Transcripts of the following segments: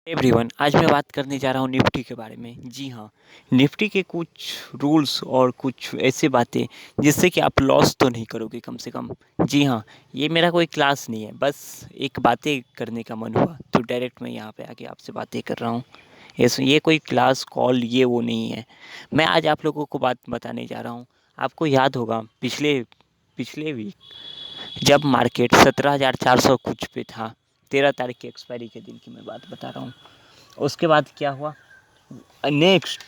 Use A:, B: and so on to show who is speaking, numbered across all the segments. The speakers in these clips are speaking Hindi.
A: एवरीवन, आज मैं बात करने जा रहा हूँ निफ्टी के बारे में। जी हाँ, निफ्टी के कुछ रूल्स और कुछ ऐसी बातें जिससे कि आप लॉस तो नहीं करोगे कम से कम। जी हाँ, ये मेरा कोई क्लास नहीं है, बस एक बातें करने का मन हुआ तो डायरेक्ट मैं यहाँ पे आके आपसे बातें कर रहा हूँ। ये कोई क्लास कॉल ये वो नहीं है। मैं आज आप लोगों को बात बताने जा रहा हूँ। आपको याद होगा पिछले पिछले वीक जब मार्केट 17,400 कुछ पे था, 13 तारीख की एक्सपायरी के दिन की मैं बात बता रहा हूँ। उसके बाद क्या हुआ नेक्स्ट।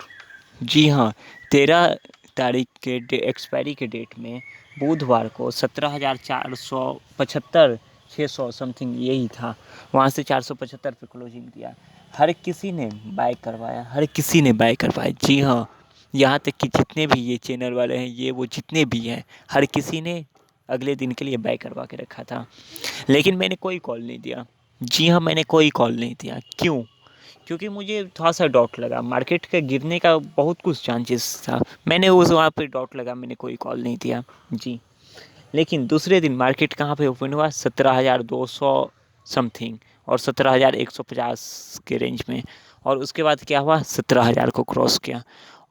A: जी हाँ, 13 तारीख के एक्सपायरी के डेट में बुधवार को 17,475 600 समथिंग यही था। वहाँ से 475 पे क्लोजिंग दिया। हर किसी ने बाय करवाया, हर किसी ने बाय करवाया। जी हाँ, यहाँ तक कि जितने भी ये चैनल वाले हैं, ये वो जितने भी हैं, हर किसी ने अगले दिन के लिए बाय करवा के रखा था। लेकिन मैंने कोई कॉल नहीं दिया। जी हाँ, मैंने कोई कॉल नहीं दिया। क्यों? क्योंकि मुझे थोड़ा-सा डाउट लगा, मार्केट के गिरने का बहुत कुछ चांसेस था। मैंने उस वहाँ पे डाउट लगा, मैंने कोई कॉल नहीं दिया। जी। लेकिन दूसरे दिन मार्केट कहाँ पे ओपन हुआ? 17,200 समथिंग और 17,150 के रेंज में। और उसके बाद क्या हुआ? 17,000 को क्रॉस किया।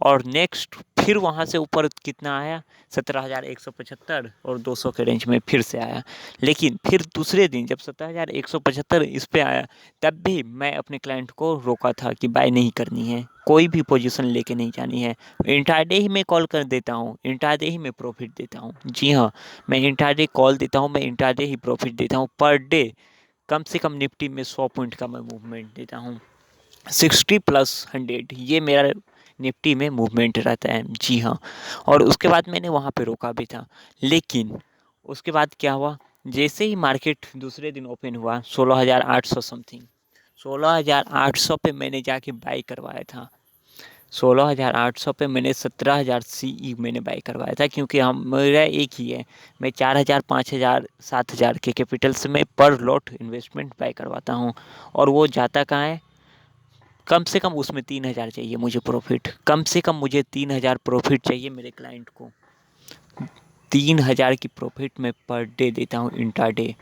A: और नेक्स्ट फिर वहाँ से ऊपर कितना आया? 17,175 और 200 के रेंज में फिर से आया। लेकिन फिर दूसरे दिन जब 17,175 इस पे आया, तब भी मैं अपने क्लाइंट को रोका था कि बाय नहीं करनी है, कोई भी पोजीशन लेके नहीं जानी है। इंट्राडे ही मैं कॉल कर देता हूँ, इंट्राडे ही मैं प्रॉफिट देता हूँ। जी हाँ, मैं इंट्राडे कॉल देता हूँ, मैं इंट्राडे ही प्रॉफिट देता हूँ। पर डे कम से कम निफ्टी में 100 पॉइंट का मैं मूवमेंट देता हूँ। 60 प्लस 100 ये मेरा निफ्टी में मूवमेंट रहता है। जी हाँ, और उसके बाद मैंने वहाँ पे रोका भी था। लेकिन उसके बाद क्या हुआ? जैसे ही मार्केट दूसरे दिन ओपन हुआ 16,800 समथिंग, 16,800 पे मैंने जाके बाई करवाया था। 16,800 पे मैंने 17,000 सीई मैंने बाई करवाया था, क्योंकि हम मेरा एक ही है। मैं 4,000 5,000 7,000 के कैपिटल से मैं पर लॉट इन्वेस्टमेंट बाई करवाता हूँ। और वो जाता कहाँ है? कम से कम उसमें 3,000 चाहिए मुझे प्रॉफिट। कम से कम मुझे 3,000 प्रॉफिट चाहिए मेरे क्लाइंट को। 3,000 की प्रॉफिट मैं पर डे देता हूँ इंट्राडे।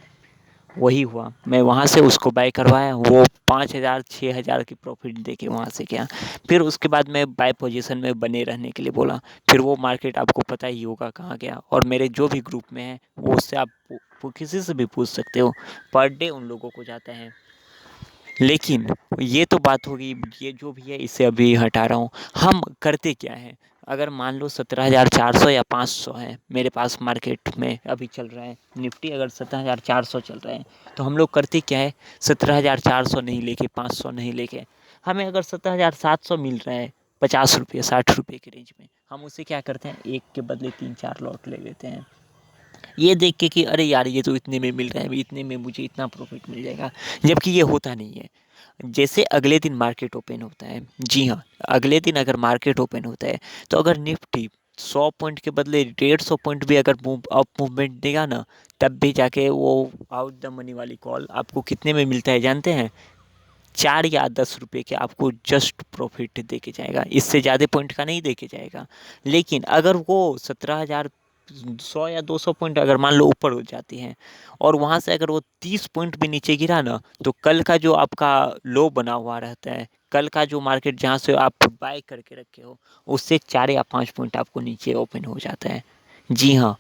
A: वही हुआ, मैं वहाँ से उसको बाय करवाया, वो 5,000 6,000 की प्रॉफिट दे के वहाँ से गया। फिर उसके बाद मैं बाय पोजीशन में बने रहने के लिए बोला। फिर वो मार्केट आपको पता ही होगा कहाँ गया। और मेरे जो भी ग्रुप में हैं, वो उससे आप किसी से भी पूछ सकते हो, पर डे उन लोगों को जाता है। लेकिन ये तो बात होगी, ये जो भी है इसे अभी हटा रहा हूँ। हम करते क्या हैं? अगर मान लो 17,400 या 500 है मेरे पास मार्केट में अभी चल रहा है, निफ्टी अगर 17,400 चल रहा है, तो हम लोग करते क्या है? 17,400 नहीं लेके, 500 नहीं लेके, हमें अगर 17,700 मिल रहा है, 50 रुपये 60 रुपये के रेंज में, हम उसे क्या करते हैं? एक के बदले 3 4 लॉट ले लेते हैं। ये देख के कि अरे यार, ये तो इतने में मिल रहा है, इतने में मुझे इतना प्रॉफिट मिल जाएगा। जबकि ये होता नहीं है। जैसे अगले दिन मार्केट ओपन होता है, जी हाँ, अगले दिन अगर मार्केट ओपन होता है, तो अगर निफ्टी 100 पॉइंट के बदले 150 पॉइंट भी अगर मूव अप मूवमेंट देगा ना, तब भी जाके वो आउट द मनी वाली कॉल आपको कितने में मिलता है जानते हैं? 4 या 10 रुपए के आपको जस्ट प्रॉफिट दे के जाएगा, इससे ज़्यादा पॉइंट का नहीं दे के जाएगा। लेकिन अगर वो 17,100 या 200 पॉइंट अगर मान लो ऊपर हो जाती हैं, और वहाँ से अगर वो 30 पॉइंट भी नीचे गिरा ना, तो कल का जो आपका लो बना हुआ रहता है, कल का जो मार्केट जहाँ से आप बाय करके रखे हो, उससे 4 या 5 पॉइंट आपको नीचे ओपन हो जाता है। जी हाँ,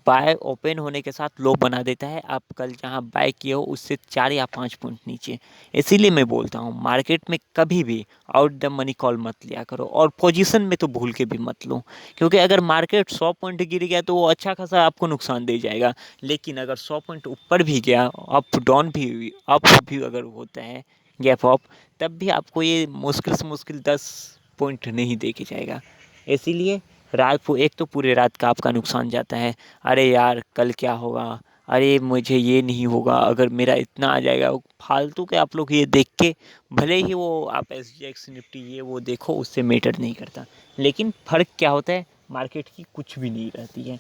A: बाय ओपन होने के साथ लो बना देता है, आप कल जहाँ बाय किए हो उससे 4 या 5 पॉइंट नीचे। इसीलिए मैं बोलता हूँ, मार्केट में कभी भी आउट द मनी कॉल मत लिया करो, और पोजीशन में तो भूल के भी मत लो। क्योंकि अगर मार्केट 100 पॉइंट गिर गया तो वो अच्छा खासा आपको नुकसान दे जाएगा। लेकिन अगर 100 पॉइंट ऊपर भी गया, अप डाउन भी, अप भी अगर होता है, गैप अप, तब भी आपको ये मुश्किल से मुश्किल 10 पॉइंट नहीं दे के जाएगा। इसीलिए रात को एक तो पूरे रात का आपका नुकसान जाता है। अरे यार, कल क्या होगा? अरे मुझे ये नहीं होगा, अगर मेरा इतना आ जाएगा। फालतू के आप लोग ये देख के, भले ही वो आप एसजीएक्स निफ्टी ये वो देखो, उससे मैटर नहीं करता। लेकिन फ़र्क क्या होता है? मार्केट की कुछ भी नहीं रहती है।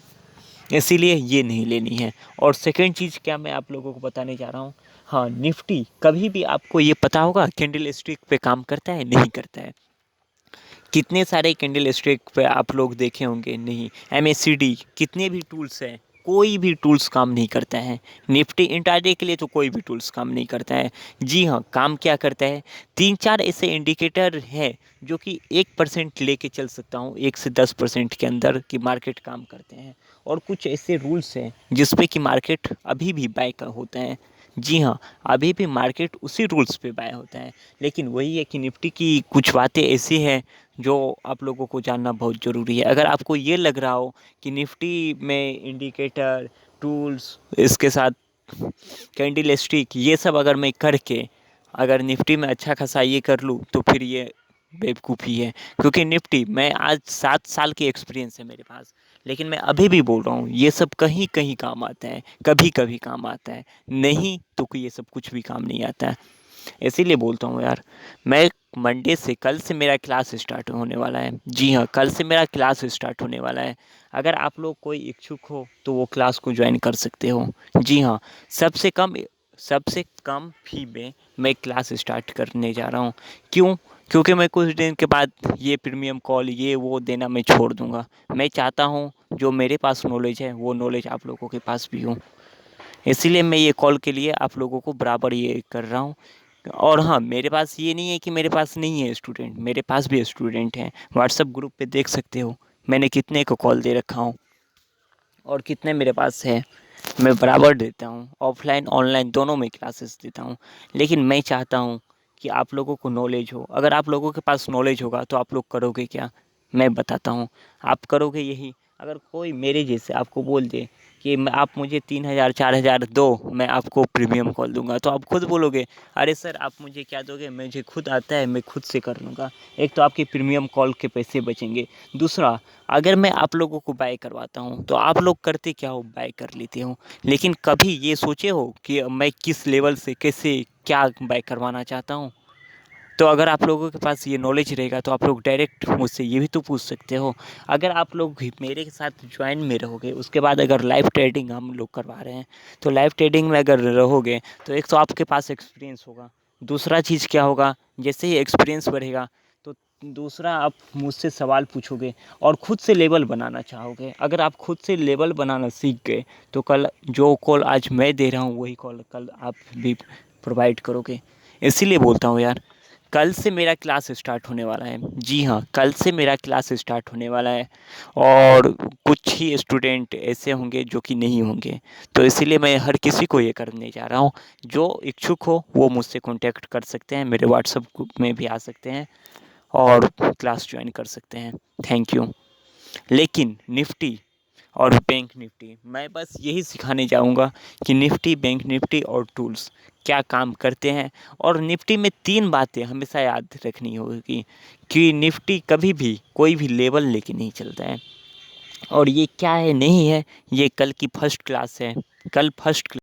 A: इसीलिए ये नहीं लेनी है। और सेकंड चीज़ क्या मैं आप लोगों को बताने जा रहा हूँ, हाँ, निफ्टी कभी भी आपको ये पता होगा कैंडल स्टिक पे काम करता है, नहीं करता है। कितने सारे कैंडल स्टिक पे आप लोग देखे होंगे? नहीं। एमएसीडी कितने भी टूल्स हैं, कोई भी टूल्स काम नहीं करता है। निफ्टी इंट्राडे के लिए तो कोई भी टूल्स काम नहीं करता है। जी हाँ, काम क्या करता है, 3-4 ऐसे इंडिकेटर है जो कि 1% लेके चल सकता हूँ, 1 से 10% के अंदर कि मार्केट काम करते हैं। और कुछ ऐसे रूल्स हैं जिस पे कि मार्केट अभी भी बाय का होता है। जी हाँ, अभी भी मार्केट उसी रूल्स पे बाय होता है। लेकिन वही है कि निफ्टी की कुछ बातें ऐसी हैं जो आप लोगों को जानना बहुत ज़रूरी है। अगर आपको ये लग रहा हो कि निफ्टी में इंडिकेटर, टूल्स, इसके साथ कैंडल स्टिक, ये सब अगर मैं करके अगर निफ्टी में अच्छा खासा ये कर लूँ तो फिर ये बेवकूफ़ी है। क्योंकि निफ्टी मैं आज 7 साल की एक्सपीरियंस है मेरे पास, लेकिन मैं अभी भी बोल रहा हूँ ये सब कहीं कहीं काम आता है, कभी कभी काम आता है, नहीं तो कि ये सब कुछ भी काम नहीं आता है। इसीलिए बोलता हूँ यार, मैं मंडे से, कल से मेरा क्लास स्टार्ट होने वाला है। जी हाँ, कल से मेरा क्लास स्टार्ट होने वाला है। अगर आप लोग कोई इच्छुक हो तो वो क्लास को ज्वाइन कर सकते हो। जी हाँ, सबसे कम सबसे कम फी में मैं क्लास स्टार्ट करने जा रहा हूँ। क्यों? क्योंकि मैं कुछ दिन के बाद ये प्रीमियम कॉल ये वो देना मैं छोड़ दूंगा। मैं चाहता हूँ जो मेरे पास नॉलेज है वो नॉलेज आप लोगों के पास भी हो। इसीलिए मैं ये कॉल के लिए आप लोगों को बराबर ये कर रहा हूँ। और हाँ, मेरे पास ये नहीं है कि मेरे पास नहीं है स्टूडेंट, मेरे पास भी स्टूडेंट हैं। व्हाट्सएप ग्रुप पे देख सकते हो मैंने कितने को कॉल दे रखा हूँ और कितने मेरे पास है। मैं बराबर देता हूँ, ऑफलाइन ऑनलाइन दोनों में क्लासेस देता हूँ। लेकिन मैं चाहता हूँ कि आप लोगों को नॉलेज हो। अगर आप लोगों के पास नॉलेज होगा तो आप लोग करोगे क्या? मैं बताता हूँ, आप करोगे यही। अगर कोई मेरे जैसे आपको बोल दे कि आप मुझे 3,000 4,000 दो, मैं आपको प्रीमियम कॉल दूंगा, तो आप खुद बोलोगे अरे सर आप मुझे क्या दोगे, मुझे खुद आता है, मैं खुद से कर लूँगा। एक तो आपके प्रीमियम कॉल के पैसे बचेंगे। दूसरा, अगर मैं आप लोगों को बाय करवाता हूँ तो आप लोग करते क्या हो, बाय कर लेते हो। लेकिन कभी ये सोचे हो कि मैं किस लेवल से कैसे क्या बाय करवाना चाहता हूँ? तो अगर आप लोगों के पास ये नॉलेज रहेगा तो आप लोग डायरेक्ट मुझसे ये भी तो पूछ सकते हो। अगर आप लोग भी मेरे के साथ ज्वाइन में रहोगे, उसके बाद अगर लाइव ट्रेडिंग हम लोग करवा रहे हैं, तो लाइव ट्रेडिंग में अगर रहोगे तो एक तो आपके पास एक्सपीरियंस होगा। दूसरा चीज़ क्या होगा, जैसे ही एक्सपीरियंस बढ़ेगा तो दूसरा आप मुझसे सवाल पूछोगे और खुद से लेवल बनाना चाहोगे। अगर आप खुद से लेवल बनाना सीख गए तो कल जो कॉल आज मैं दे रहा हूँ वही कॉल कल आप भी प्रोवाइड करोगे। इसीलिए बोलता हूँ यार, कल से मेरा क्लास स्टार्ट होने वाला है। जी हाँ, कल से मेरा क्लास स्टार्ट होने वाला है। और कुछ ही स्टूडेंट ऐसे होंगे जो कि नहीं होंगे। तो इसीलिए मैं हर किसी को ये करने जा रहा हूँ। जो इच्छुक हो वो मुझसे कॉन्टैक्ट कर सकते हैं, मेरे व्हाट्सएप ग्रुप में भी आ सकते हैं और क्लास ज्वाइन कर सकते हैं। Thank you. लेकिन निफ्टी और बैंक निफ्टी मैं बस यही सिखाने जाऊंगा कि निफ्टी, बैंक निफ्टी और टूल्स क्या काम करते हैं। और निफ्टी में 3 बातें हमेशा याद रखनी होगी कि निफ्टी कभी भी कोई भी लेवल लेके नहीं चलता है। और ये क्या है नहीं है, ये कल की फर्स्ट क्लास है। कल फर्स्ट